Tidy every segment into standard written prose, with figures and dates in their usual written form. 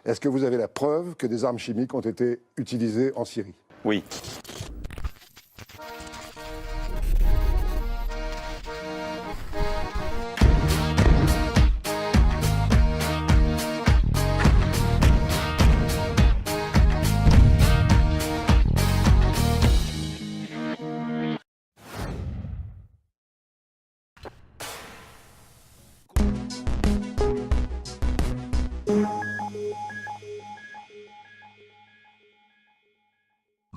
Est-ce que vous avez la preuve que des armes chimiques ont été utilisées en Syrie? Oui.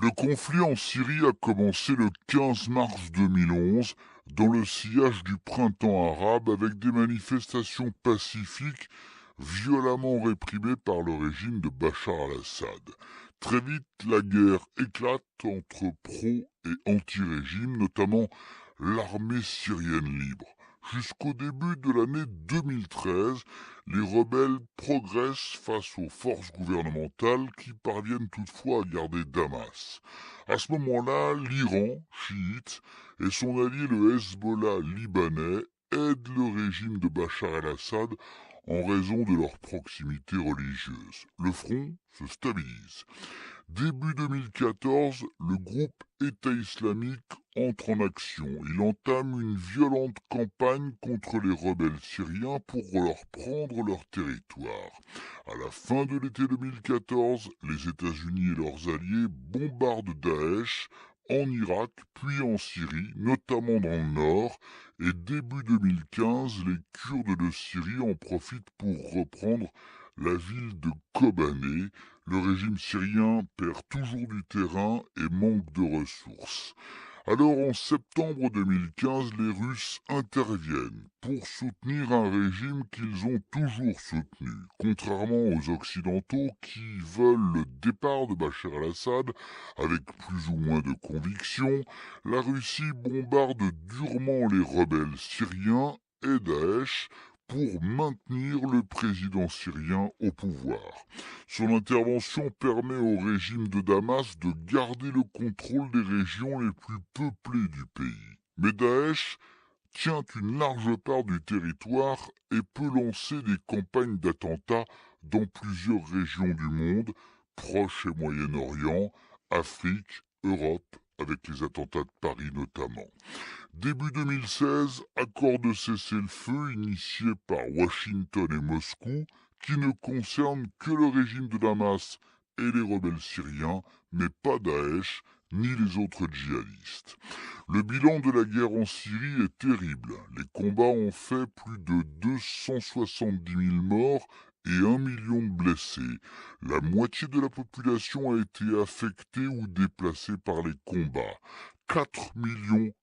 Le conflit en Syrie a commencé le 15 mars 2011 dans le sillage du printemps arabe avec des manifestations pacifiques violemment réprimées par le régime de Bachar al-Assad. Très vite, la guerre éclate entre pro et anti-régime, notamment l'armée syrienne libre. Jusqu'au début de l'année 2013, les rebelles progressent face aux forces gouvernementales qui parviennent toutefois à garder Damas. À ce moment-là, l'Iran, chiite, et son allié le Hezbollah libanais aident le régime de Bachar el-Assad en raison de leur proximité religieuse. Le front se stabilise. Début 2014, le groupe État islamique entre en action. Il entame une violente campagne contre les rebelles syriens pour leur prendre leur territoire. À la fin de l'été 2014, les États-Unis et leurs alliés bombardent Daesh en Irak puis en Syrie, notamment dans le nord, et début 2015, les Kurdes de Syrie en profitent pour reprendre la ville de Kobané. Le régime syrien perd toujours du terrain et manque de ressources. Alors en septembre 2015, les Russes interviennent pour soutenir un régime qu'ils ont toujours soutenu, contrairement aux Occidentaux qui veulent le départ de Bachar el-Assad avec plus ou moins de conviction. La Russie bombarde durement les rebelles syriens et Daesh pour maintenir le président syrien au pouvoir. Son intervention permet au régime de Damas de garder le contrôle des régions les plus peuplées du pays. Mais Daesh tient une large part du territoire et peut lancer des campagnes d'attentats dans plusieurs régions du monde, Proche et Moyen-Orient, Afrique, Europe, avec les attentats de Paris notamment. Début 2016, accord de cessez-le-feu initié par Washington et Moscou qui ne concerne que le régime de Damas et les rebelles syriens, mais pas Daesh ni les autres djihadistes. Le bilan de la guerre en Syrie est terrible. Les combats ont fait plus de 270 000 morts et 1 million de blessés. La moitié de la population a été affectée ou déplacée par les combats. 4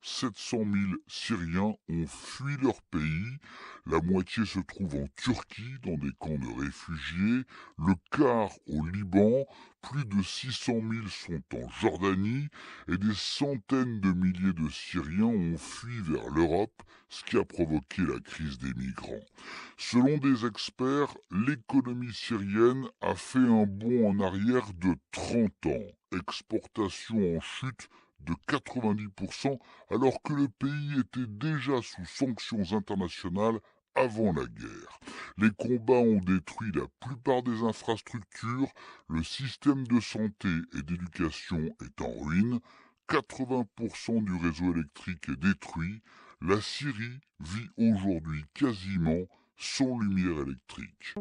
700 000 Syriens ont fui leur pays. La moitié se trouve en Turquie, dans des camps de réfugiés. Le quart au Liban. Plus de 600 000 sont en Jordanie. Et des centaines de milliers de Syriens ont fui vers l'Europe, ce qui a provoqué la crise des migrants. Selon des experts, l'économie syrienne a fait un bond en arrière de 30 ans. Exportation en chute de 90% alors que le pays était déjà sous sanctions internationales avant la guerre. Les combats ont détruit la plupart des infrastructures, le système de santé et d'éducation est en ruine, 80% du réseau électrique est détruit, la Syrie vit aujourd'hui quasiment sans lumière électrique.